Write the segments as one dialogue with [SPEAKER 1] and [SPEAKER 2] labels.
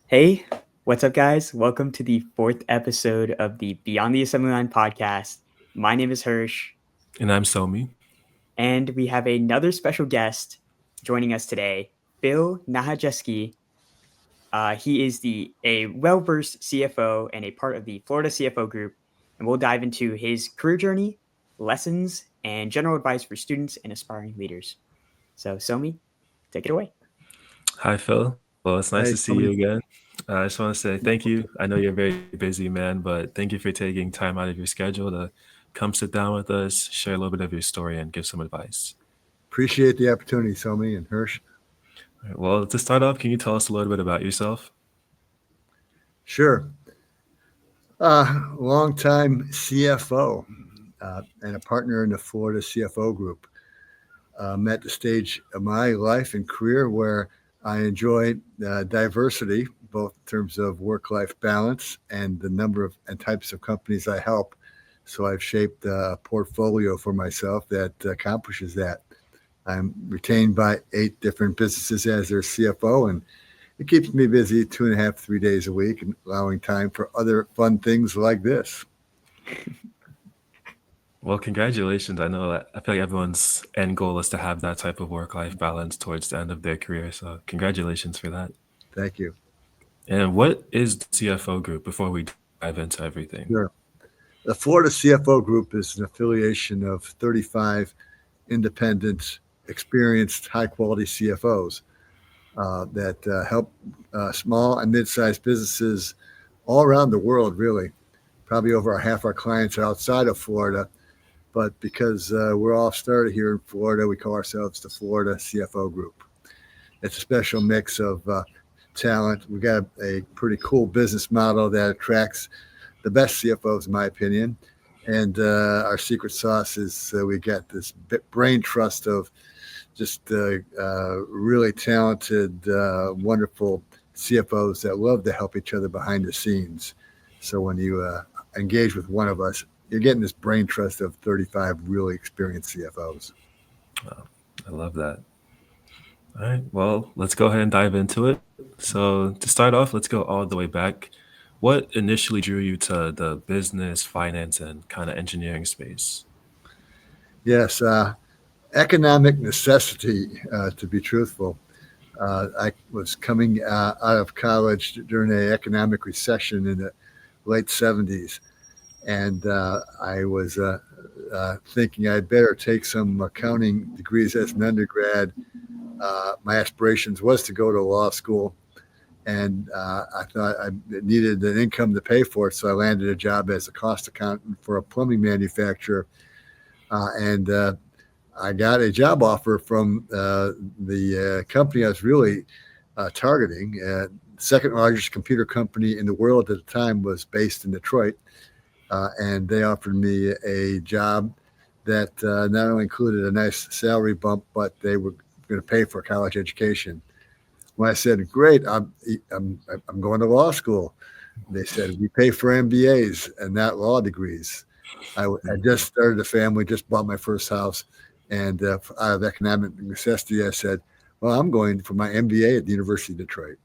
[SPEAKER 1] Hey, what's up, guys? Welcome to the fourth episode of the Beyond the Assembly Line podcast. My name is Hirsch,
[SPEAKER 2] And I'm Somi.
[SPEAKER 1] and we have another special guest joining us today, Bill Nahajewski. He is a well-versed CFO and a part of the Florida CFO group, and we'll dive into his career journey, lessons, and general advice for students and aspiring leaders. So, Somi, take it away.
[SPEAKER 2] Hi, Phil. Well, it's nice
[SPEAKER 3] Hey,
[SPEAKER 2] to see you
[SPEAKER 3] Tommy.
[SPEAKER 2] again. I just want to say thank you. I know you're a very busy man, but thank you for taking time out of your schedule to come sit down with us, share a little bit of your story, and give some advice.
[SPEAKER 3] Appreciate the opportunity, Somi and Hirsch.
[SPEAKER 2] All right, well, to start off, can you tell us a little bit about yourself?
[SPEAKER 3] Sure. Longtime CFO and a partner in the Florida CFO group. I'm at the stage of my life and career where I enjoy diversity, both in terms of work-life balance and the number of and types of companies I help. So I've shaped a portfolio for myself that accomplishes that. I'm retained by 8 different businesses as their CFO, and it keeps me busy 2.5, 3 days a week, and allowing time for other fun things like this.
[SPEAKER 2] Well, congratulations. I know that I feel like everyone's end goal is to have that type of work-life balance towards the end of their career. So, congratulations for that.
[SPEAKER 3] Thank you.
[SPEAKER 2] And what is the CFO group before we dive into everything?
[SPEAKER 3] Sure. The Florida CFO Group is an affiliation of 35 independent, experienced, high quality CFOs that help small and mid sized businesses all around the world, really. Probably over half our clients are outside of Florida, but because we're all started here in Florida, we call ourselves the Florida CFO Group. It's a special mix of talent. We got a pretty cool business model that attracts the best CFOs, in my opinion. And our secret sauce is we get this brain trust of just really talented, wonderful CFOs that love to help each other behind the scenes. So when you engage with one of us, you're getting this brain trust of 35 really experienced CFOs.
[SPEAKER 2] Wow, I love that. All right, well, let's go ahead and dive into it. So, to start off, let's go all the way back. What initially drew you to the business, finance, and kind of engineering space?
[SPEAKER 3] Yes, economic necessity, to be truthful. I was coming out of college during an economic recession in the late 70s, and I was thinking I'd better take some accounting degrees as an undergrad. My aspirations was to go to law school, and I thought I needed an income to pay for it, so I landed a job as a cost accountant for a plumbing manufacturer, and I got a job offer from the company I was really targeting. Second largest computer company in the world at the time was based in Detroit, and they offered me a job that not only included a nice salary bump, but they were going to pay for a college education. When I said, "Great, I'm going to law school," they said, "We pay for MBAs and not law degrees." I just started a family, just bought my first house, and out of economic necessity, I said, "Well, I'm going for my MBA at the University of Detroit."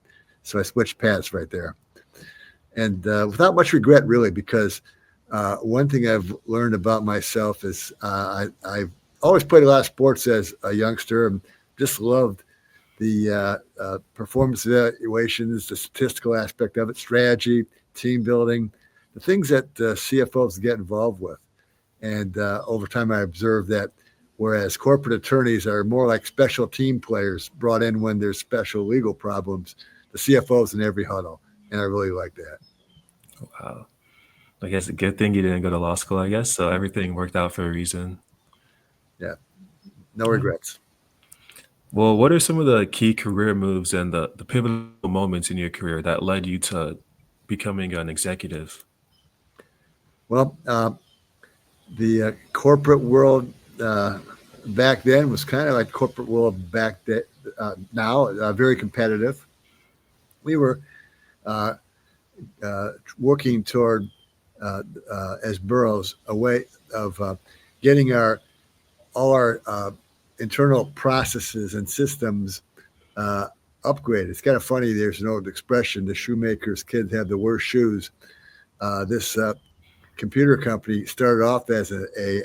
[SPEAKER 3] So I switched paths right there, and without much regret, really, because one thing I've learned about myself is I've always played a lot of sports as a youngster and just loved the performance evaluations, the statistical aspect of it, strategy, team building, the things that CFOs get involved with. And over time, I observed that whereas corporate attorneys are more like special team players brought in when there's special legal problems, the CFOs in every huddle. And I really like that.
[SPEAKER 2] Wow. I guess a good thing you didn't go to law school, I guess. So, everything worked out for a reason.
[SPEAKER 3] Yeah, no
[SPEAKER 2] All right.
[SPEAKER 3] regrets.
[SPEAKER 2] Well, what are some of the key career moves and the pivotal moments in your career that led you to becoming an executive?
[SPEAKER 3] Well, the corporate world uh, back then was kind of like corporate world back now, very competitive. We were uh, uh, working toward, as boroughs, a way of getting all our internal processes and systems uh, upgrade. It's kind of funny. There's an old expression: the shoemaker's kids have the worst shoes. This computer company started off as a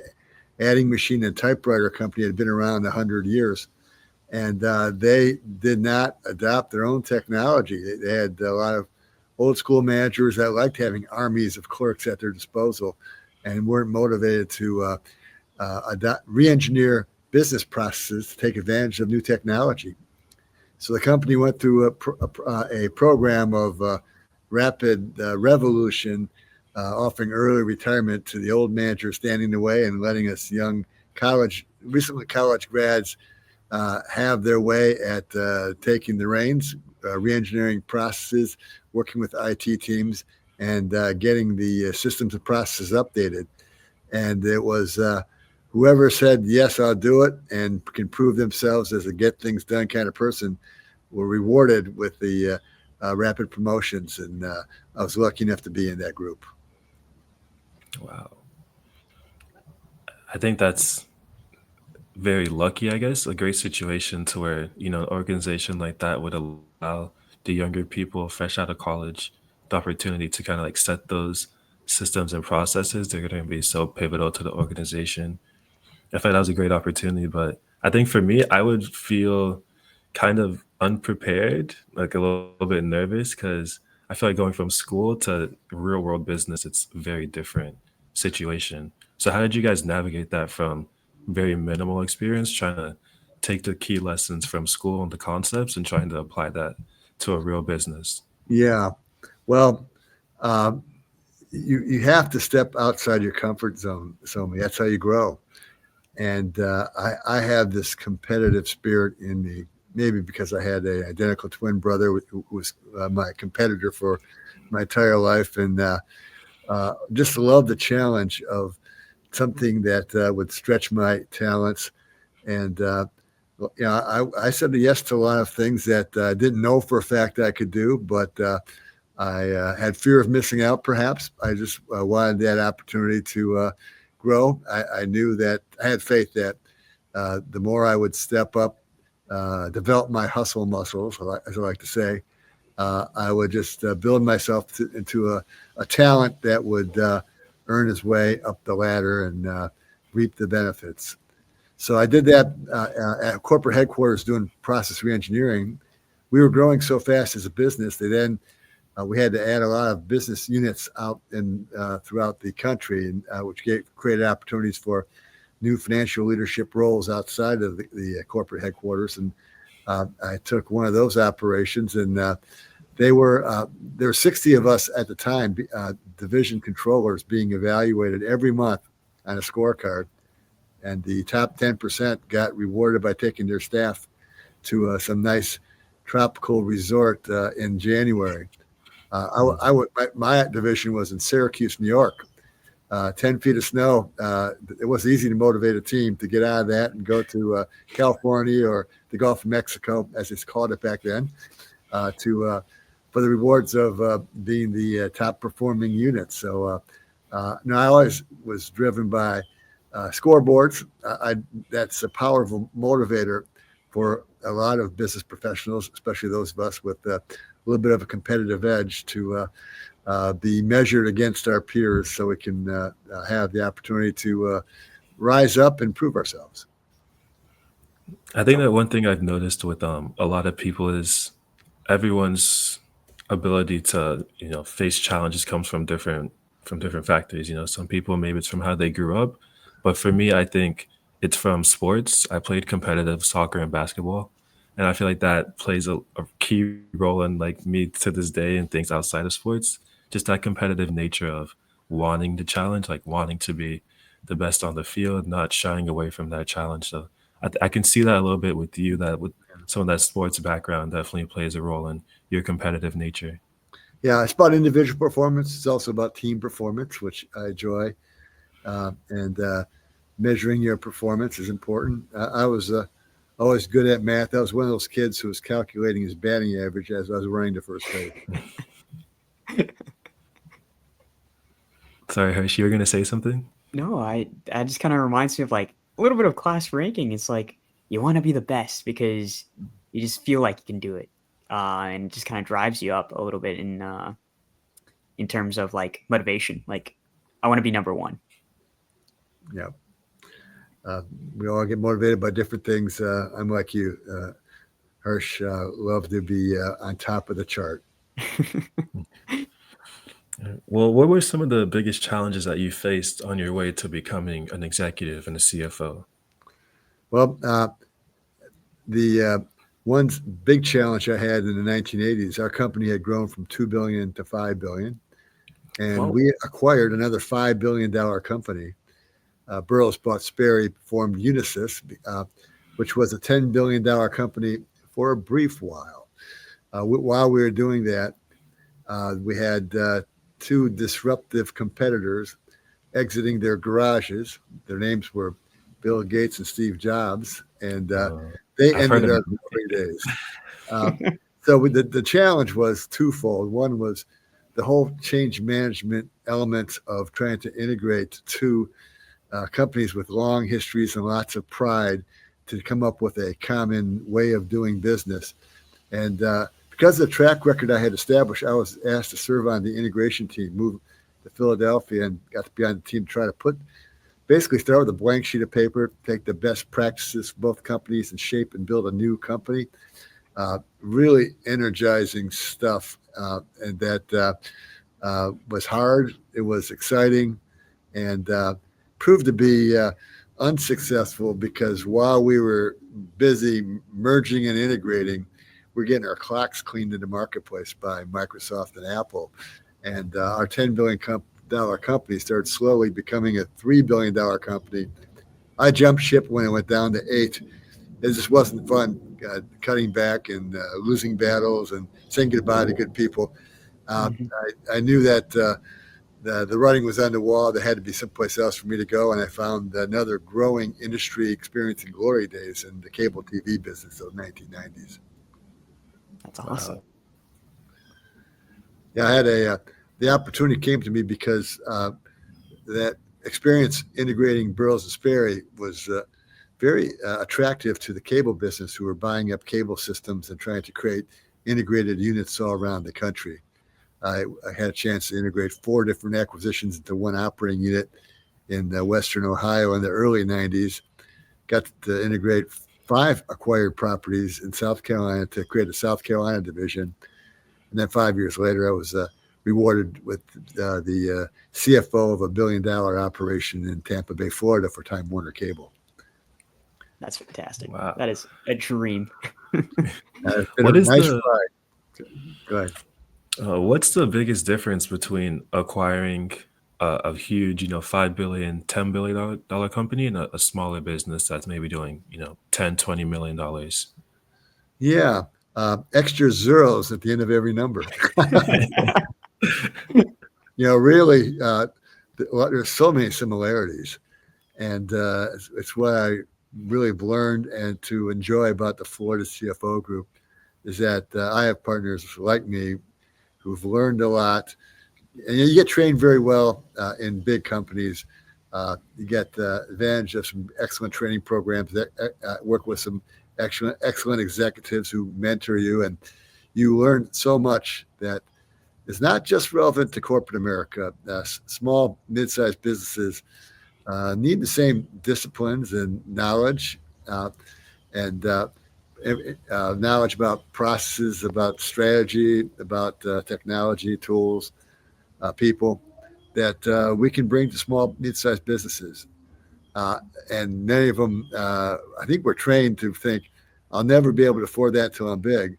[SPEAKER 3] adding machine and typewriter company, had been around 100 years, and they did not adopt their own technology. They had a lot of old school managers that liked having armies of clerks at their disposal, and weren't motivated to re-engineer business processes to take advantage of new technology. So the company went through a program of rapid revolution, offering early retirement to the old manager standing in the way and letting us young recently college grads have their way at taking the reins, re-engineering processes, working with IT teams, and getting the systems and processes updated. And it was whoever said, yes, I'll do it, and can prove themselves as a get things done kind of person, were rewarded with the rapid promotions. And I was lucky enough to be in that group.
[SPEAKER 2] Wow. I think that's very lucky, I guess, a great situation to where, an organization like that would allow the younger people fresh out of college the opportunity to kind of like set those systems and processes. They're going to be so pivotal to the organization. I thought that was a great opportunity, but I think for me, I would feel kind of unprepared, like a little bit nervous, because I feel like going from school to real world business, it's a very different situation. So how did you guys navigate that from very minimal experience, trying to take the key lessons from school and the concepts and trying to apply that to a real business?
[SPEAKER 3] Yeah. Well, um, you have to step outside your comfort zone, Somi. That's how you grow. And I have this competitive spirit in me, maybe because I had an identical twin brother who was my competitor for my entire life, and just love the challenge of something that would stretch my talents. And I said yes to a lot of things that I didn't know for a fact I could do, but I had fear of missing out. Perhaps I just wanted that opportunity to grow. I knew that I had faith that the more I would step up, develop my hustle muscles, as I like to say, I would just build myself into a talent that would earn his way up the ladder and reap the benefits. So I did that at corporate headquarters doing process reengineering. We were growing so fast as a business that then we had to add a lot of business units out in throughout the country, and which created opportunities for new financial leadership roles outside of the corporate headquarters. And I took one of those operations, and there were 60 of us at the time, division controllers being evaluated every month on a scorecard, and the top 10% got rewarded by taking their staff to some nice tropical resort in January. My division was in Syracuse, New York. 10 feet of snow. It was easy to motivate a team to get out of that and go to California or the Gulf of Mexico, as it's called it back then, for the rewards of being the top performing unit. So I always was driven by scoreboards. That's a powerful motivator for a lot of business professionals, especially those of us with a little bit of a competitive edge, to be measured against our peers so we can have the opportunity to rise up and prove ourselves.
[SPEAKER 2] I think that one thing I've noticed with a lot of people is everyone's ability to face challenges comes from different factors. Some people, maybe it's from how they grew up, but for me, I think it's from sports. I played competitive soccer and basketball, and I feel like that plays a key role in like me to this day and things outside of sports. Just that competitive nature of wanting the challenge, like wanting to be the best on the field, not shying away from that challenge. So I can see that a little bit with you, that with some of that sports background definitely plays a role in your competitive nature.
[SPEAKER 3] Yeah, it's about individual performance. It's also about team performance, which I enjoy. And measuring your performance is important. I was always good at math. I was one of those kids who was calculating his batting average as I was running to first base.
[SPEAKER 2] Sorry, Hershey, you were going to say something?
[SPEAKER 1] No, that just kind of reminds me of like a little bit of class ranking. It's like you want to be the best because you just feel like you can do it. and just kind of drives you up a little bit in terms of like motivation. Like, I want to be number one.
[SPEAKER 3] Yeah. We all get motivated by different things. I'm like you, Harsh, love to be on top of the chart.
[SPEAKER 2] Well, what were some of the biggest challenges that you faced on your way to becoming an executive and a CFO?
[SPEAKER 3] Well, the one big challenge I had in the 1980s, our company had grown from 2 billion to 5 billion, and
[SPEAKER 1] Whoa.
[SPEAKER 3] we acquired another $5 billion company. Burroughs bought Sperry, formed Unisys, which was a $10 billion company for a brief while. While we were doing that, we had two disruptive competitors exiting their garages. Their names were Bill Gates and Steve Jobs, and they
[SPEAKER 2] I've heard
[SPEAKER 3] ended
[SPEAKER 2] of
[SPEAKER 3] our glory days. So the challenge was twofold. One was the whole change management elements of trying to integrate two companies with long histories and lots of pride to come up with a common way of doing business. And because of the track record I had established, I was asked to serve on the integration team, move to Philadelphia, and got to be on the team to try to basically start with a blank sheet of paper, take the best practices for both companies and shape and build a new company. Really energizing stuff. And that was hard. It was exciting and proved to be unsuccessful because while we were busy merging and integrating, we're getting our clocks cleaned in the marketplace by Microsoft and Apple. And our $10 billion company started slowly becoming a $3 billion company. I jumped ship when it went down to 8. It just wasn't fun cutting back and losing battles and saying goodbye to good people. I knew that the writing was on the wall. There had to be someplace else for me to go, and I found another growing industry experiencing glory days in the cable TV business of the 1990s.
[SPEAKER 1] That's awesome.
[SPEAKER 3] Yeah, I had the opportunity came to me because that experience integrating Burroughs and Sperry was very attractive to the cable business, who were buying up cable systems and trying to create integrated units all around the country. I had a chance to integrate 4 different acquisitions into one operating unit in Western Ohio in the early 90s. Got to integrate 5 acquired properties in South Carolina to create a South Carolina division. And then 5 years later, I was rewarded with the CFO of a $1 billion operation in Tampa Bay, Florida for Time Warner Cable.
[SPEAKER 1] That's fantastic.
[SPEAKER 2] Wow.
[SPEAKER 1] That is a dream.
[SPEAKER 2] What is
[SPEAKER 3] nice
[SPEAKER 2] the
[SPEAKER 3] ride. Go ahead.
[SPEAKER 2] what's the biggest difference between acquiring a huge, $5 billion, $10 billion dollar company and a smaller business that's maybe doing, 10, $20 million?
[SPEAKER 3] Yeah, extra zeros at the end of every number. Really, there's so many similarities, and it's what I really have learned and to enjoy about the Florida CFO group is that I have partners like me who've learned a lot, and you get trained very well in big companies. You get the advantage of some excellent training programs that work with some excellent executives who mentor you, and you learn so much that is not just relevant to corporate America. Small, mid-sized businesses need the same disciplines and knowledge, and knowledge about processes, about strategy, about technology, tools, people that we can bring to small, mid-sized businesses. And many of them, I think we're trained to think, I'll never be able to afford that till I'm big.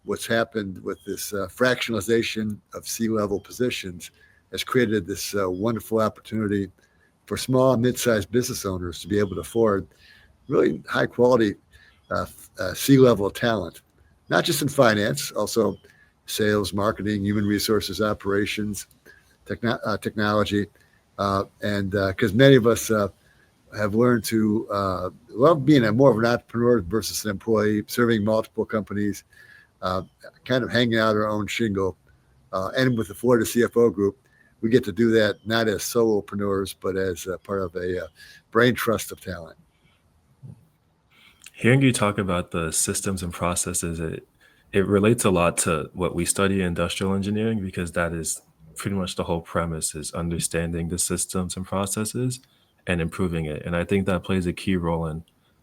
[SPEAKER 3] What's happened with this fractionalization of C-level positions has created this wonderful opportunity for small and mid-sized business owners to be able to afford really high-quality C-level talent, not just in finance, also sales, marketing, human resources, operations, technology, and because many of us have learned to love being more of an entrepreneur versus an employee, serving multiple companies, kind of hanging out our own shingle. And with the Florida CFO group, we get to do that not as solopreneurs, but as part of a brain trust of talent.
[SPEAKER 2] Hearing you talk about the systems and processes, it it relates a lot to what we study in industrial engineering because that is pretty much the whole premise is understanding the systems and processes and improving it. And I think that plays a key role in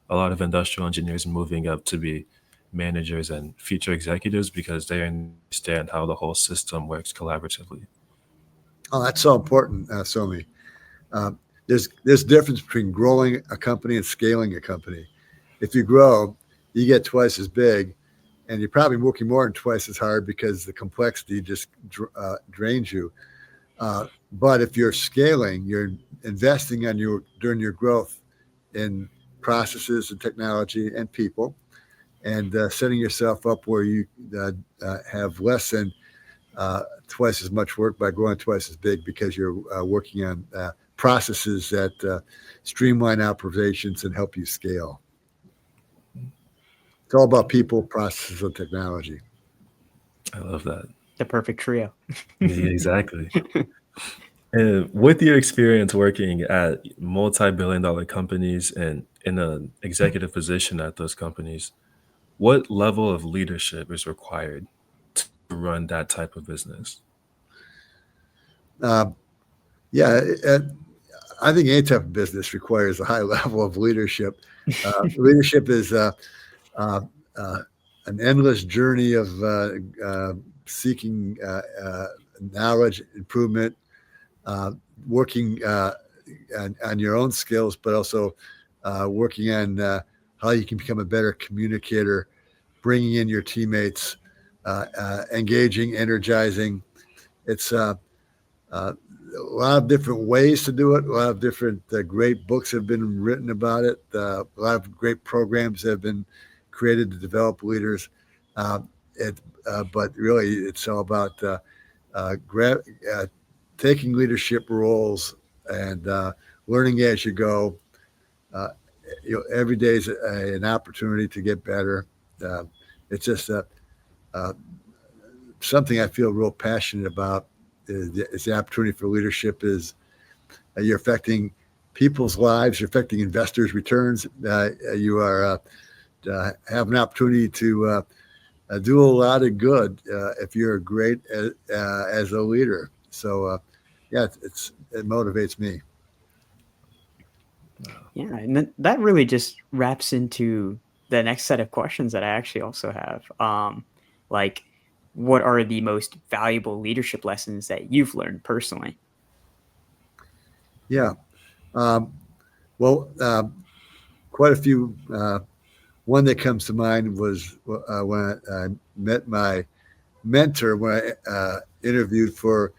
[SPEAKER 2] a lot of industrial engineers moving up to be managers and future executives because they understand how the whole system works collaboratively.
[SPEAKER 3] Oh, that's so important, Somi. Uh, there's difference between growing a company and scaling a company. If you grow, you get twice as big, and you're probably working more than twice as hard because the complexity just drains you. But if you're scaling, you're investing during your growth in processes and technology and people, and setting yourself up where you have less than twice as much work by growing twice as big because you're working on processes that streamline operations and help you scale. It's all about people, processes, and technology.
[SPEAKER 2] I love that.
[SPEAKER 1] The perfect trio.
[SPEAKER 2] Yeah, exactly. And with your experience working at multi-billion dollar companies and in an executive position at those companies, what level of leadership is required to run that type of business?
[SPEAKER 3] Uh, yeah, I think any type of business requires a high level of leadership. Leadership is uh, uh, an endless journey of seeking knowledge, improvement, uh, working on your own skills, but also working on how you can become a better communicator, bringing in your teammates, engaging, energizing. It's uh, a lot of different ways to do it. A lot of different great books have been written about it. A lot of great programs have been created to develop leaders. Uh, but really, it's all about uh, gra- uh, taking leadership roles and learning as you go. Uh, every day is an opportunity to get better. Uh, it's just uh, something I feel real passionate about. Is the opportunity for leadership is you're affecting people's lives, you're affecting investors' returns. You are have an opportunity to do a lot of good if you're great as a leader. So, yeah, it motivates me.
[SPEAKER 1] Yeah, and that really just wraps into the next set of questions that I actually also have. Like, what are the most valuable leadership lessons that you've learned personally?
[SPEAKER 3] Yeah. Um, well, quite a few. One that comes to mind was when I met my mentor when I interviewed for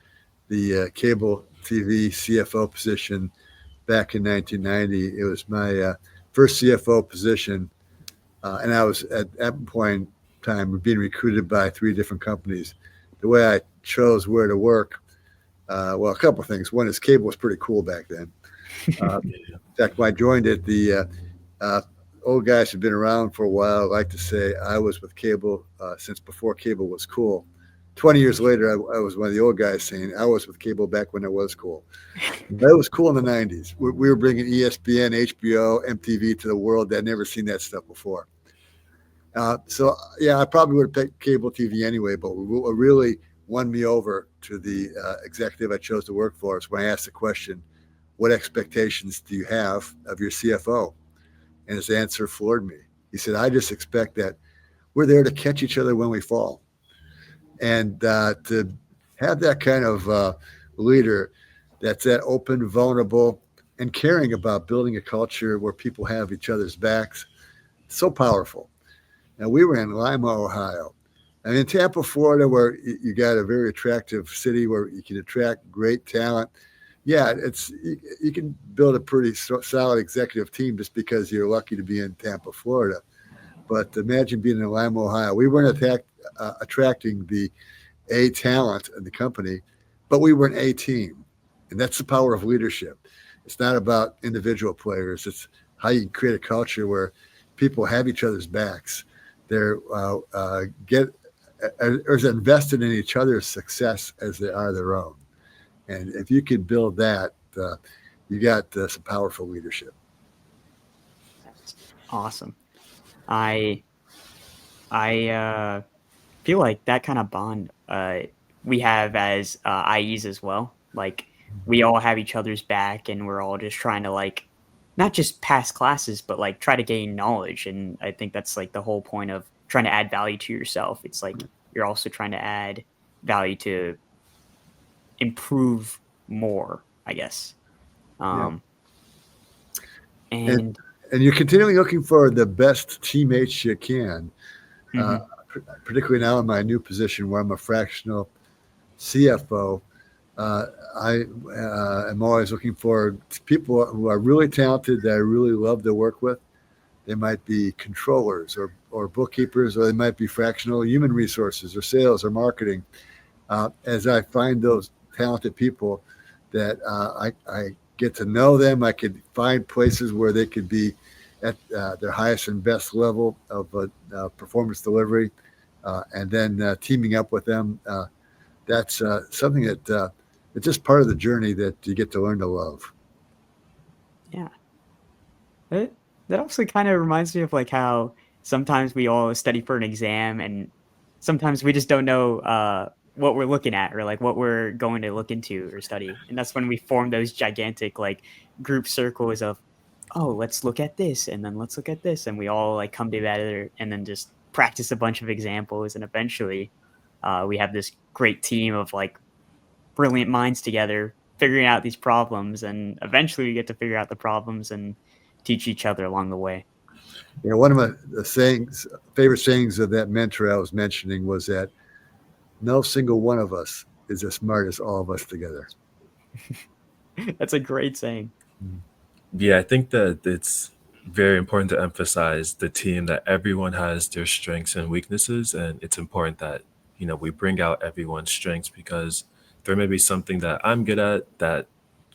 [SPEAKER 3] the cable TV CFO position back in 1990. It was my first CFO position, and I was at that point in time being recruited by three different companies. The way I chose where to work, well, a couple of things. One is cable was pretty cool back then.
[SPEAKER 2] Yeah.
[SPEAKER 3] In fact, when I joined it, the uh, old guys who've been around for a while like to say I was with cable since before cable was cool. 20 years later, I was one of the old guys saying I was with cable back when it was cool. But it was cool in the 90s. We were bringing ESPN, HBO, MTV to the world that had never seen that stuff before. So, yeah, I probably would have picked cable TV anyway, but what really won me over to the executive I chose to work for is when I asked the question, what expectations do you have of your CFO? And his answer floored me. He said, I just expect that we're there to catch each other when we fall. And to have that kind of leader that's that open, vulnerable, and caring about building a culture where people have each other's backs, so powerful. Now, we were in Lima, Ohio. And in Tampa, Florida, where you got a very attractive city where you can attract great talent. Yeah, you can build a pretty solid executive team just because you're lucky to be in Tampa, Florida. But imagine being in Lima, Ohio. We weren't attracting the A talent in the company, but we were an A team. And that's the power of leadership. It's not about individual players. It's how you create a culture where people have each other's backs. They're get as invested in each other's success as they are their own. And if you could build that, you got some powerful leadership.
[SPEAKER 1] That's awesome. I I feel like that kind of bond we have as IEs as well. Like we all have each other's back, and we're all just trying to like not just pass classes, but like try to gain knowledge. And I think that's like the whole point of trying to add value to yourself. It's like you're also trying to add value to improve more, I guess.
[SPEAKER 3] Yeah.
[SPEAKER 1] Um, and
[SPEAKER 3] And you're continually looking for the best teammates you can.
[SPEAKER 1] mhm,
[SPEAKER 3] Particularly now in my new position where I'm a fractional CFO, I am always looking for people who are really talented that I really love to work with. They might be controllers or bookkeepers, or they might be fractional human resources or sales or marketing. As I find those talented people that I get to know them, I could find places where they could be at their highest and best level of performance delivery, and then teaming up with them. That's something that it's just part of the journey that you get to learn to love.
[SPEAKER 1] yeah. That also kind of reminds me of like how sometimes we all study for an exam and sometimes we just don't know what we're looking at or like what we're going to look into or study. And that's when we form those gigantic like group circles of, oh, let's look at this and then let's look at this. And we all like come together and then just practice a bunch of examples. And eventually we have this great team of like brilliant minds together figuring out these problems. And eventually we get to figure out the problems and teach each other along the way.
[SPEAKER 3] One of my favorite sayings of that mentor I was mentioning was that no single one of us is as smart as all of us together.
[SPEAKER 1] That's a great saying.
[SPEAKER 2] Yeah, I think that it's very important to emphasize the team, that everyone has their strengths and weaknesses, and it's important that we bring out everyone's strengths, because there may be something that I'm good at that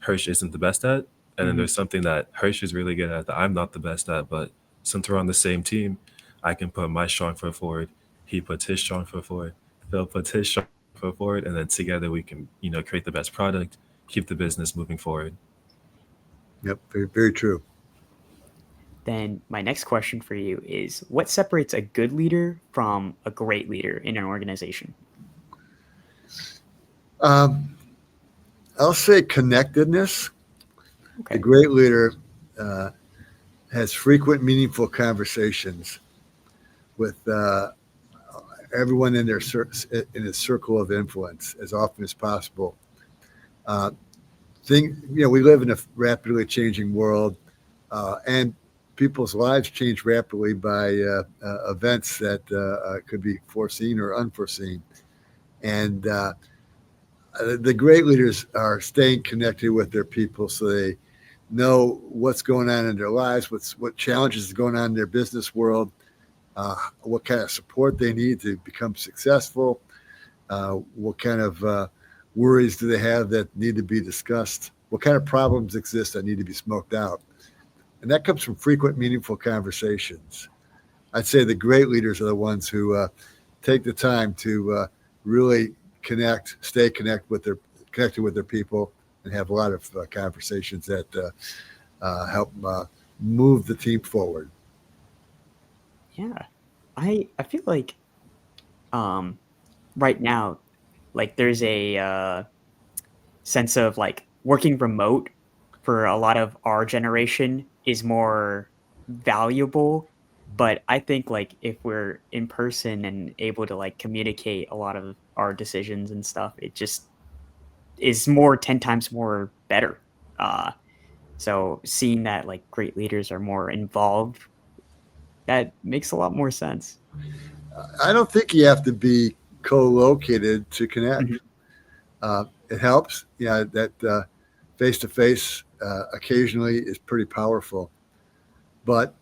[SPEAKER 2] Hirsch isn't the best at, and then
[SPEAKER 1] Mhm.
[SPEAKER 2] there's something that Hirsch is really good at that I'm not the best at. But since we're on the same team, I can put my strong foot forward, he puts his strong foot forward, Phil puts his strong foot forward, and then together we can create the best product, keep the business moving forward.
[SPEAKER 3] Yep, very, very true.
[SPEAKER 1] Then my next question for you is what separates a good leader from a great leader in an organization?
[SPEAKER 3] Um, I'll say connectedness. The
[SPEAKER 1] Okay.
[SPEAKER 3] great leader uh, has frequent, meaningful conversations with everyone in in his circle of influence as often as possible. Uh, we live in a rapidly changing world, and people's lives change rapidly by events that could be foreseen or unforeseen. And the great leaders are staying connected with their people so they know what's going on in their lives, what challenges is going on in their business world, what kind of support they need to become successful, what kind of worries do they have that need to be discussed, what kind of problems exist that need to be smoked out. And that comes from frequent, meaningful conversations. I'd say the great leaders are the ones who take the time to really stay connected with their people, and have a lot of conversations that help move the team forward.
[SPEAKER 1] Yeah. I feel like um right now like there's a sense of like working remote for a lot of our generation is more valuable. But I think like if we're in person and able to like communicate a lot of our decisions and stuff, it just is more 10 times more better. Uh, so seeing that like great leaders are more involved, that makes a lot more sense.
[SPEAKER 3] I don't think you have to be co-located to connect.
[SPEAKER 1] Mhm.
[SPEAKER 3] It helps. Yeah, that face to face occasionally is pretty powerful. But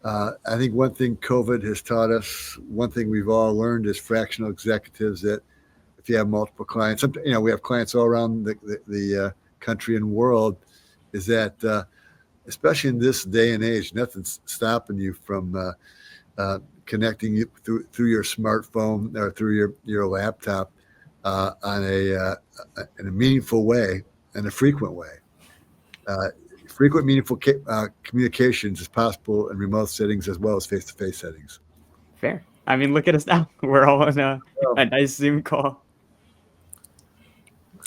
[SPEAKER 3] I think one thing COVID has taught us, one thing we've all learned as fractional executives, that if you have multiple clients, we have clients all around the country and world, is that especially in this day and age, nothing's stopping you from connecting you through your smartphone or through your laptop in a meaningful way and a frequent way. Uh, Frequent, meaningful communications is possible in remote settings as well as face-to-face settings.
[SPEAKER 1] Fair. I mean, look at us now. We're all on a
[SPEAKER 3] Well,
[SPEAKER 1] nice Zoom call.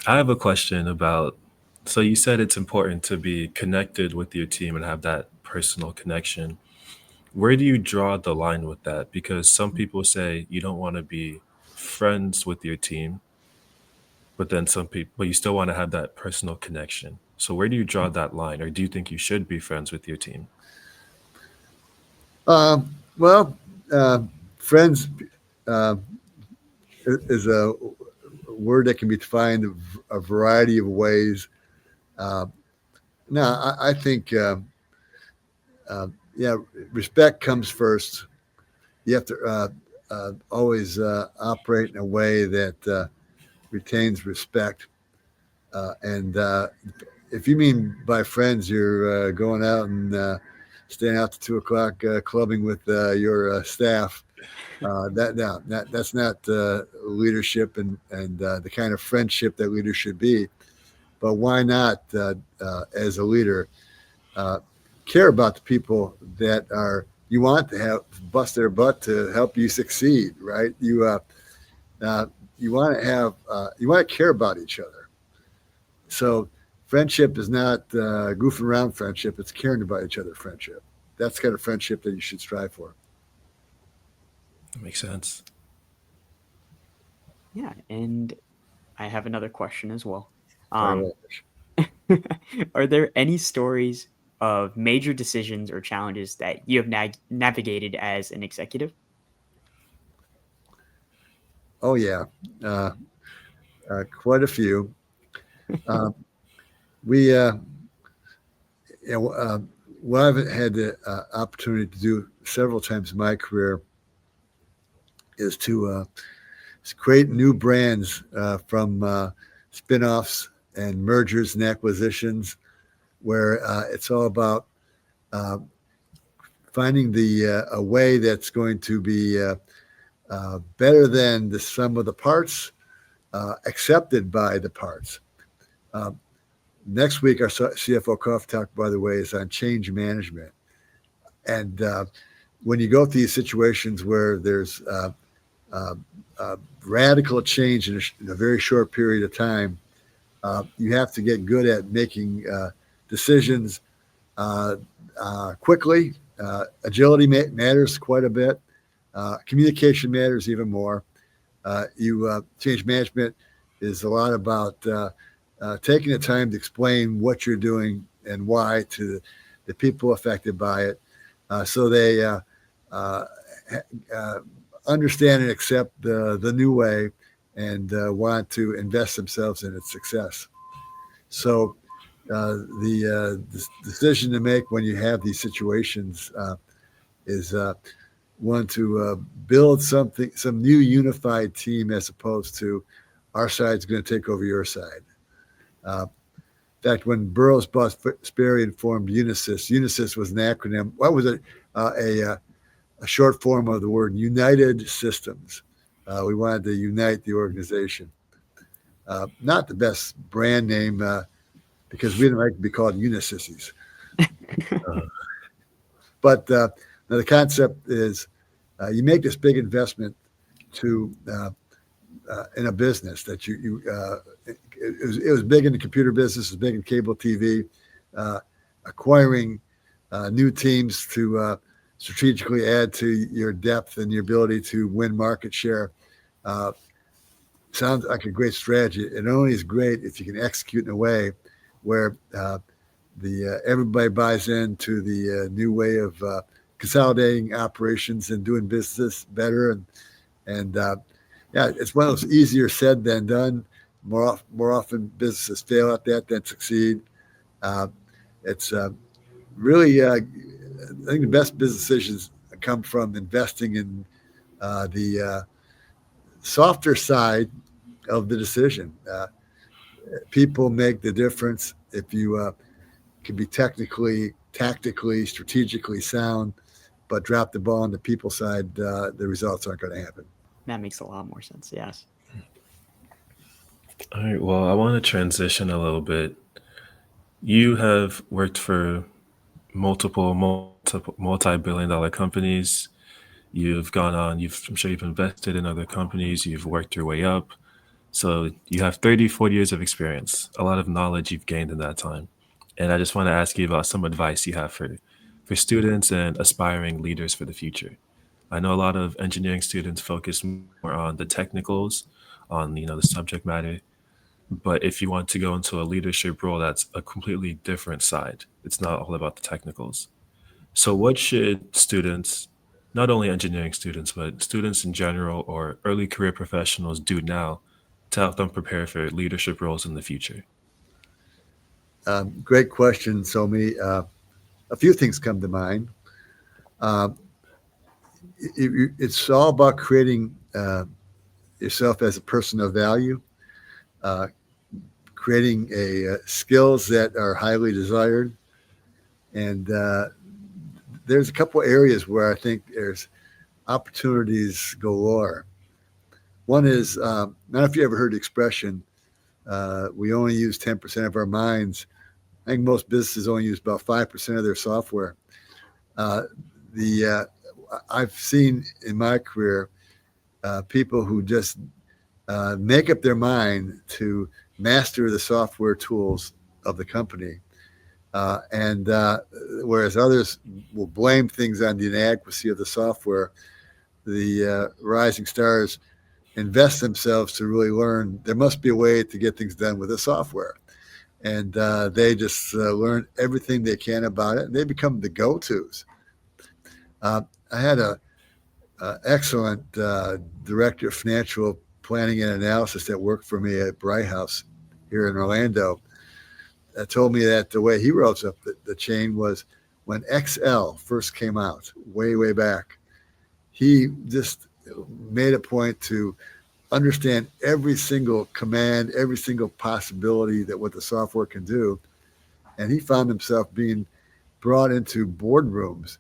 [SPEAKER 2] I have a question about. So you said it's important to be connected with your team and have that personal connection. Where do you draw the line with that? Because some people say you don't want to be friends with your team, but then some people, but you still want to have that personal connection. So where do you draw that line, or do you think you should be friends with your team?
[SPEAKER 3] well, friends uh, is a word that can be defined a variety of ways. Uh, now, I think, yeah, respect comes first. You have to always operate in a way that retains respect. And if you mean by friends, you're going out and staying out to 2 o'clock clubbing with your staff. That's not leadership and the kind of friendship that leaders should be. But why not, as a leader, uh, care about the people that are you want to have bust their butt to help you succeed, right? Uh, you want to have you want to care about each other. So friendship is not goofing around friendship; it's caring about each other friendship. That's the kind of friendship that you should strive for.
[SPEAKER 2] That makes sense.
[SPEAKER 1] Yeah, and I have another question as well.
[SPEAKER 3] Fire
[SPEAKER 1] Um,
[SPEAKER 3] away.
[SPEAKER 1] are there any stories of major decisions or challenges that you have navigated as an executive?
[SPEAKER 3] Oh yeah, uh, quite a few. Uh, we you know, what I've had the opportunity to do several times in my career is to create new brands from spin-offs and mergers and acquisitions, where it's all about uh, finding the a way that's going to be better than the sum of the parts, accepted by the parts. Uh, Next week, our CFO Coffee Talk, by the way, is on change management. And when you go through these situations where there's uh, radical change in a very short period of time, you have to get good at making decisions uh, quickly. Agility matters quite a bit. Communication matters even more. Change management is a lot about taking the time to explain what you're doing and why to the people affected by it, so they uh, uh, understand and accept the new way and want to invest themselves in its success. So the decision to make when you have these situations is one to build some new unified team as opposed to our side's going to take over your side. In fact, when Burroughs bought Sperry and formed Unisys, Unisys was an acronym. What was it? A short form of the word United Systems. We wanted to unite the organization. Not the best brand name because we didn't like to be called Unisissies.
[SPEAKER 2] Uh,
[SPEAKER 3] But the concept is you make this big investment to in a business that it was big in the computer business, it was big in cable TV, uh, acquiring new teams to strategically add to your depth and your ability to win market share. Uh, Sounds like a great strategy. It only is great if you can execute in a way where the everybody buys into the new way of consolidating operations and doing business better. And yeah, it's one of those easier said than done. More often businesses fail at that than succeed. Uh, it's really I think the best business decisions come from investing in the softer side of the decision. People make the difference if you can be technically, tactically, strategically sound, but drop the ball on the people side, the results aren't going to happen.
[SPEAKER 1] That makes a lot more sense. Yes.
[SPEAKER 2] all right. Well, I want to transition a little bit. You have worked for multiple multi-billion dollar companies. You've gone on, I'm sure you've invested in other companies, you've worked your way up. So you have 30, 40 years of experience, a lot of knowledge you've gained in that time. And I just want to ask you about some advice you have for students and aspiring leaders for the future. I know a lot of engineering students focus more on the technicals, on the subject matter. But if you want to go into a leadership role, that's a completely different side. It's not all about the technicals. So, what should students, not only engineering students, but students in general or early career professionals do now to help them prepare for leadership roles in the future?
[SPEAKER 3] Great question, Somi. A few things come to mind. Uh, it's all about creating yourself as a person of value, uh, creating skills that are highly desired, and there's a couple areas where I think there's opportunities galore. One is, I don't know if you ever heard the expression, we only use 10% of our minds. I think most businesses only use about 5% of their software. Uh, the I've seen in my career people who just make up their mind to master the software tools of the company. And whereas others will blame things on the inadequacy of the software, the rising stars invest themselves to really learn there must be a way to get things done with the software. And they just learn everything they can about it, and they become the go-tos. I had a excellent director of financial planning and analysis that worked for me at Bright House here in Orlando. Told me that the way he rose up the chain was when Excel first came out, way back. He just made a point to understand every single command, every single possibility that what the software can do. And he found himself being brought into boardrooms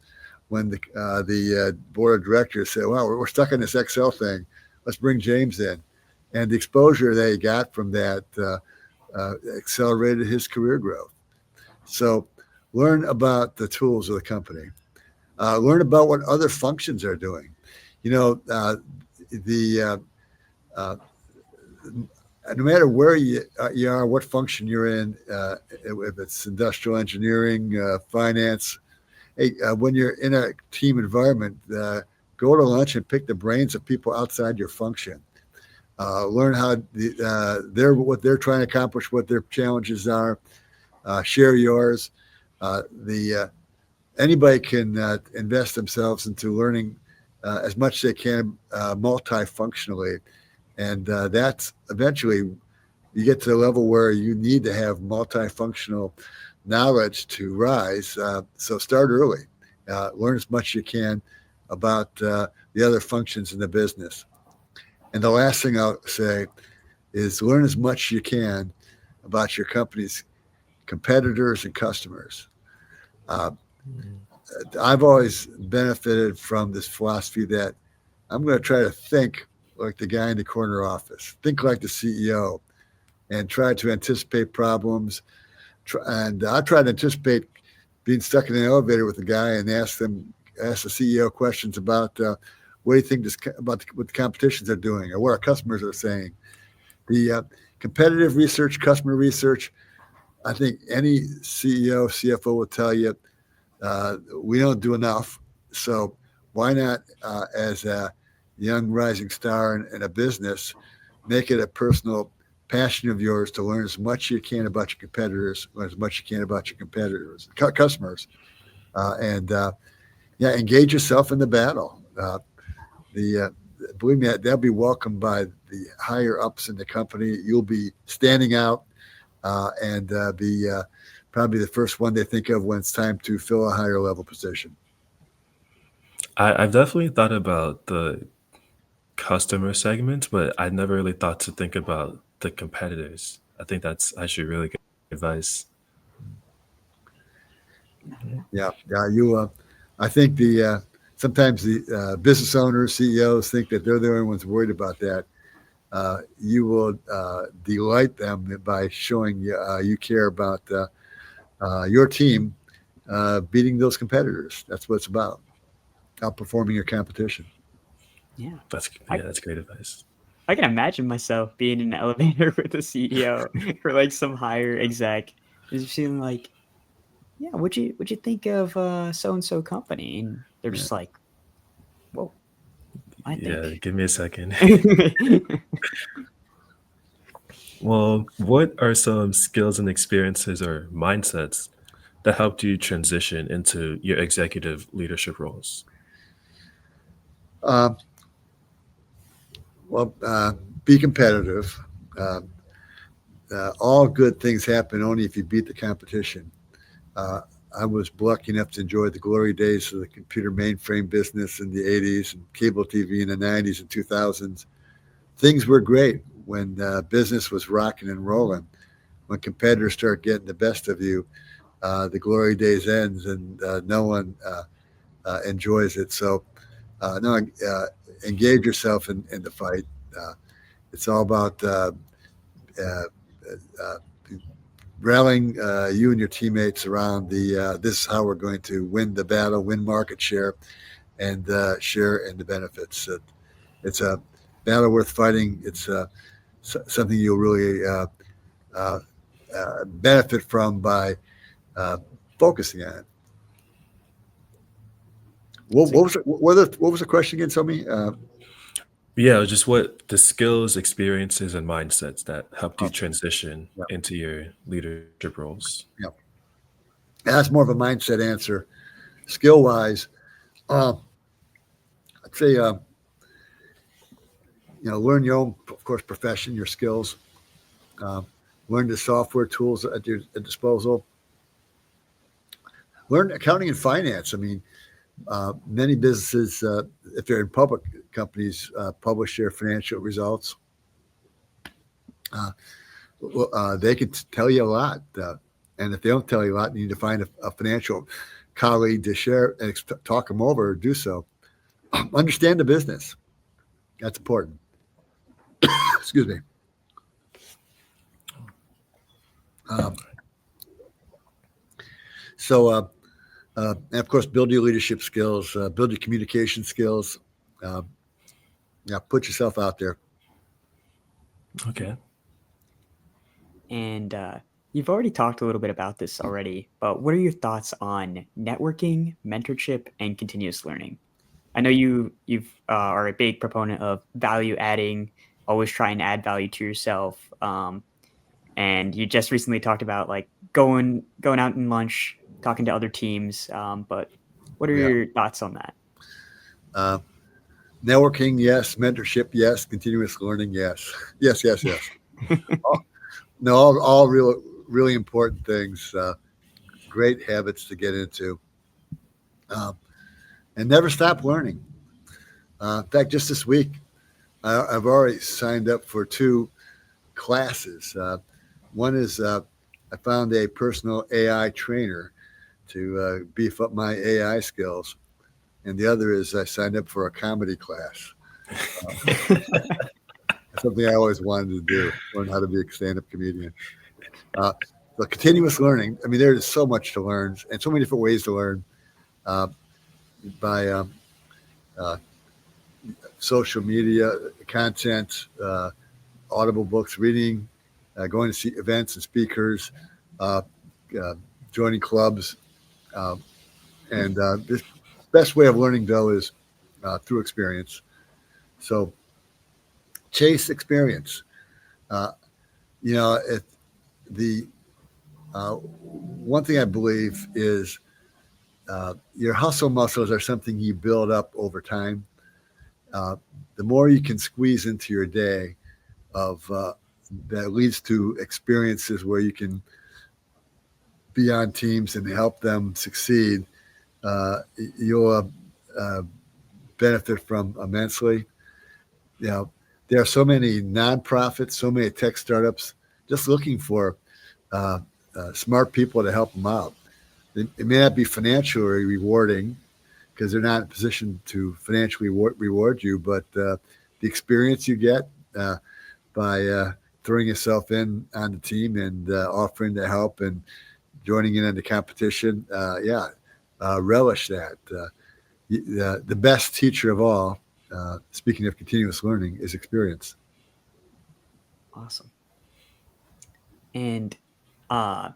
[SPEAKER 3] when the board of directors said, "Well, we're stuck in this Excel thing. Let's bring James in." And the exposure that he got from that accelerated his career growth. So learn about the tools of the company. Learn about what other functions are doing. You know, the no matter where you are, what function you're in, if it's industrial engineering, finance, hey, when you're in a team environment, go to lunch and pick the brains of people outside your function. Learn how what they're trying to accomplish, what their challenges are. Share yours. Anybody can invest themselves into learning as much as they can multifunctionally, and that's eventually you get to the level where you need to have multifunctional knowledge to rise. So start early. Learn as much as you can about the other functions in the business. And the last thing I'll say is learn as much as you can about your company's competitors and customers. Uh, I've always benefited from this philosophy that I'm going to try to think like the guy in the corner office, think like the CEO, and try to anticipate problems. And I try to anticipate being stuck in an elevator with a guy and ask the CEO questions about what do you think about what the competitions are doing or what our customers are saying. The competitive research, customer research, I think any CEO, CFO will tell you we don't do enough. So why not, as a young rising star in a business, make it a personal passion of yours to learn as much as you can about your competitors, learn as much as you can about your competitors, customers, and engage yourself in the battle. Believe me, they'll be welcomed by the higher ups in the company. You'll be standing out and be probably the first one they think of when it's time to fill a higher level position.
[SPEAKER 2] I've definitely thought about the customer segment, but I never really thought to think about the competitors. I think that's actually really good advice.
[SPEAKER 3] Yeah. I think sometimes the business owners, CEOs think that they're the only ones worried about that. You will delight them by showing you care about your team beating those competitors. That's what it's about. outperforming your competition.
[SPEAKER 1] Yeah.
[SPEAKER 2] That's great advice.
[SPEAKER 1] I can imagine myself being in an elevator with the CEO or like some higher exec, just feeling like, yeah, what'd you think of so and so company? And they're just like, whoa, I
[SPEAKER 2] Yeah,
[SPEAKER 1] think.
[SPEAKER 2] give me a second. Well, what are some skills and experiences or mindsets that helped you transition into your executive leadership roles?
[SPEAKER 3] Um, well, be competitive. Uh, all good things happen only if you beat the competition. Uh, I was lucky enough to enjoy the glory days of the computer mainframe business in the 80s and cable TV in the 90s and 2000s. Things were great when business was rocking and rolling. When competitors start getting the best of you, the glory days ends and no one enjoys it. So, no, engage yourself in the fight. Uh, it's all about uh, uh, rallying you and your teammates around this is how we're going to win the battle, win market share, and share in the benefits. It's a battle worth fighting. It's something you'll really uh, benefit from by uh, focusing on it. What was the question again? Tell me.
[SPEAKER 2] Yeah, just what the skills, experiences, and mindsets that helped you transition
[SPEAKER 3] Yeah,
[SPEAKER 2] into your leadership roles.
[SPEAKER 3] yeah. That's more of a mindset answer. Skill wise, uh, I'd say learn your own, of course, profession, your skills. Uh, Learn the software tools at your disposal. Learn accounting and finance. I mean, many businesses, if they're in public companies, publish their financial results. Uh, they can tell you a lot. And if they don't tell you a lot, you need to find a financial colleague to share and talk them over or do so. Understand the business. That's important. Excuse me. Um, and of course, build your leadership skills, build your communication skills. Uh, yeah, put yourself out there.
[SPEAKER 2] Okay.
[SPEAKER 1] And you've already talked a little bit about this already, but what are your thoughts on networking, mentorship, and continuous learning? I know you've are a big proponent of value adding, always trying to add value to yourself. And you just recently talked about like going out in lunch, talking to other teams. But what are
[SPEAKER 3] Yeah.
[SPEAKER 1] your thoughts on that?
[SPEAKER 3] Uh, Networking, yes. Mentorship, yes. Continuous learning, yes. Yes, yes, yes. No, all really important things. Great habits to get into, um, and never stop learning. In fact, just this week, I've already signed up for two classes. One is I found a personal AI trainer to beef up my AI skills, and the other is I signed up for a comedy class. Something I always wanted to do, learn how to be a stand-up comedian. Uh, the continuous learning. I mean, there's so much to learn and so many different ways to learn uh, by uh, social media content, audible books, reading, going to see events and speakers, uh, uh, joining clubs, uh, and the best way of learning though is through experience. So chase experience. Uh, if the one thing I believe is your hustle muscles are something you build up over time. Uh, the more you can squeeze into your day of that leads to experiences where you can be on teams and help them succeed, you'll benefit from immensely. You know, there are so many nonprofits, so many tech startups just looking for uh, smart people to help them out. It may not be financially rewarding because they're not in a position to financially reward you, but the experience you get by throwing yourself in on the team and offering to help and joining in on the competition, relish that. the best teacher of all, speaking of continuous learning, is experience.
[SPEAKER 1] Awesome. And I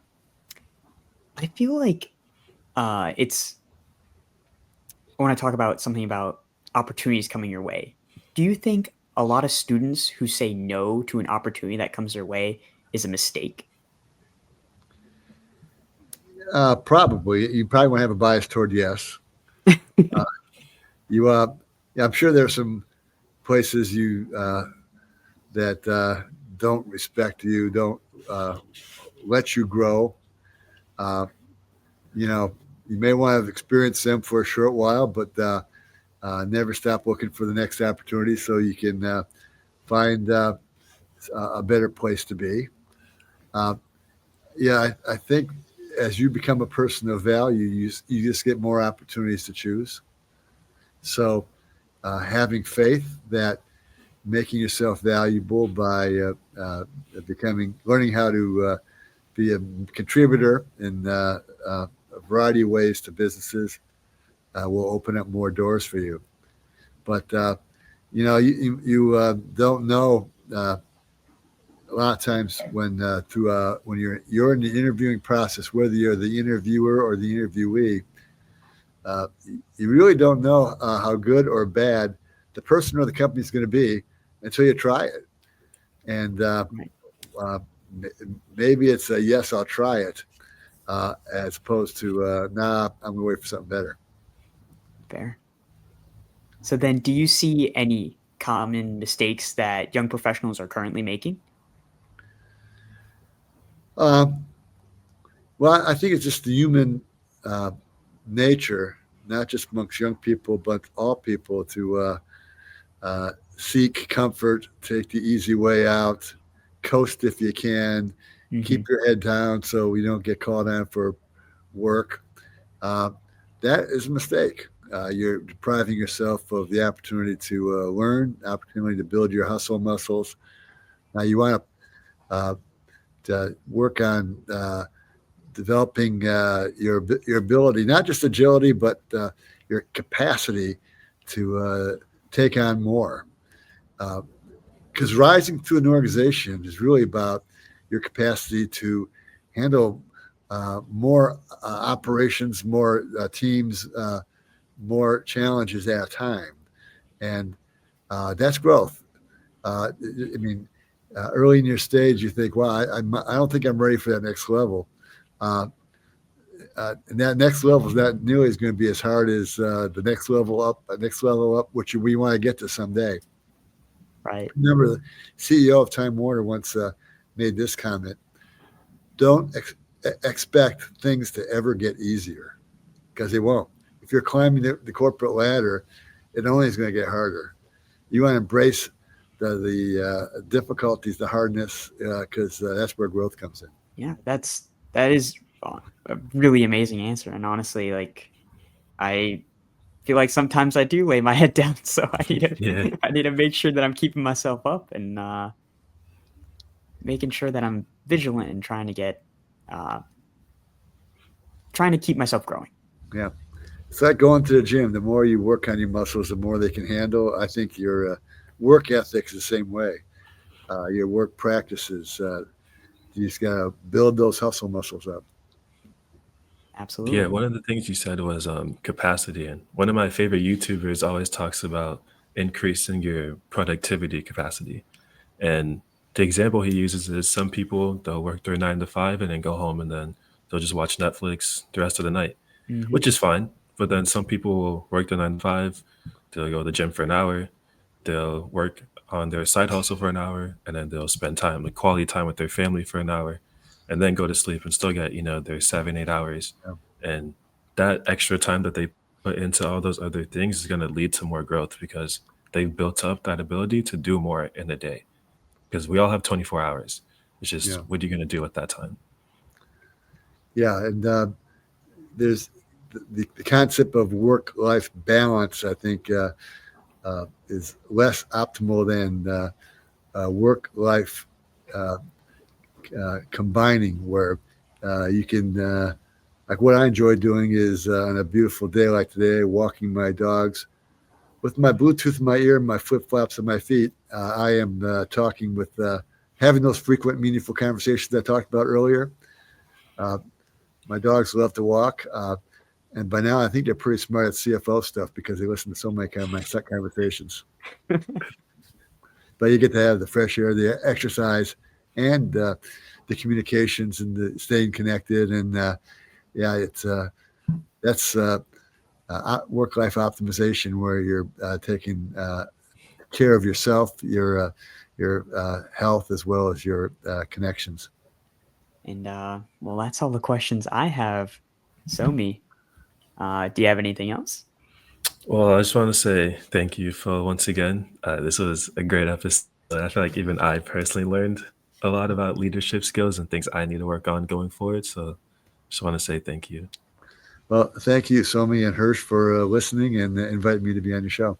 [SPEAKER 1] feel like it's I want to talk about something about opportunities coming your way. Do you think a lot of students who say no to an opportunity that comes their way is a mistake?
[SPEAKER 3] Probably. You probably want to have a bias toward yes. You, I'm sure there are some places that don't respect you, don't let you grow. Uh, you may want to experience them for a short while, but never stop looking for the next opportunity so you can find a better place to be. Uh, I think as you become a person of value, you just get more opportunities to choose. So having faith that making yourself valuable by learning how to be a contributor in a variety of ways to businesses will open up more doors for you. But you don't know a lot of times when when you're in the interviewing process, whether you're the interviewer or the interviewee, you really don't know how good or bad the person or the company is going to be until you try it. And
[SPEAKER 1] Right.
[SPEAKER 3] uh, maybe it's a yes, I'll try it, as opposed to nah, I'm going to wait for something better.
[SPEAKER 1] Fair. So then, do you see any common mistakes that young professionals are currently making?
[SPEAKER 3] Um, well, I think it's just the human uh, nature, not just amongst young people, but all people, to seek comfort, take the easy way out, coast if you can,
[SPEAKER 1] Mm-hmm.
[SPEAKER 3] keep your head down so you don't get called on for work. Uh, that is a mistake. You're depriving yourself of the opportunity to learn, opportunity to build your hustle muscles. Now you want to work on developing your ability, not just agility, but your capacity to take on more. Because rising through an organization is really about your capacity to handle more operations, more teams, more challenges at a time, and that's growth. I mean, early in your stage, you think, "Well, I don't think I'm ready for that next level." Uh, and that next level is not nearly as going to be as hard as the next level up, which we want to get to someday.
[SPEAKER 1] Right.
[SPEAKER 3] Remember, the CEO of Time Warner once made this comment: "Don't expect things to ever get easier, because they won't. If you're climbing the corporate ladder, it only is going to get harder. You want to embrace the difficulties, the hardness, because that's where growth comes in."
[SPEAKER 1] Yeah, that is a really amazing answer. And honestly, like I feel like sometimes I do lay my head down, so
[SPEAKER 2] Yeah.
[SPEAKER 1] I need to make sure that I'm keeping myself up and making sure that I'm vigilant and uh, trying to keep myself growing.
[SPEAKER 3] Yeah. It's like going to the gym. The more you work on your muscles, the more they can handle. I think your work ethic is the same way. Your work practices, you just got to build those hustle muscles up.
[SPEAKER 2] Yeah,
[SPEAKER 1] Absolutely.
[SPEAKER 2] one of the things you said was capacity, and one of my favorite YouTubers always talks about increasing your productivity capacity. And the example he uses is some people they'll work their 9 to 5 and then go home and then they'll just watch Netflix the rest of the night,
[SPEAKER 1] Hmm.
[SPEAKER 2] which is fine. But then some people will work their 9 to 5, they'll go to the gym for an hour, they'll work on their side hustle for an hour, and then they'll spend time, like quality time with their family for an hour, and then go to sleep and still get, their 7, 8 hours.
[SPEAKER 3] Yeah.
[SPEAKER 2] And that extra time that they put into all those other things is going to lead to more growth because they've built up that ability to do more in a day. Because we all have 24 hours. It's just,
[SPEAKER 3] Yeah.
[SPEAKER 2] what are you going to do at that time?
[SPEAKER 3] Yeah. And there's the concept of work life balance, I think, is less optimal than work life combining, where you can like what I enjoy doing is on a beautiful day like today, walking my dogs with my Bluetooth in my ear and my flip flops on my feet. I am talking with, having those frequent, meaningful conversations I talked about earlier. Uh, my dogs love to walk. And by now, I think they're pretty smart at CFO stuff because they listen to so many kind of my conversations. But you get to have the fresh air, the exercise, and the communications and the staying connected. And yeah, it's that's work-life optimization where you're taking care of yourself, your health, as well as your connections.
[SPEAKER 1] And well, that's all the questions I have. Sommie, do you have anything else?
[SPEAKER 2] Well, I just want to say thank you for once again. This was a great episode. I feel like even I personally learned a lot about leadership skills and things I need to work on going forward. So just want to say thank you.
[SPEAKER 3] Well, thank you, Somi and Hirsch, for listening and inviting me to be on your show.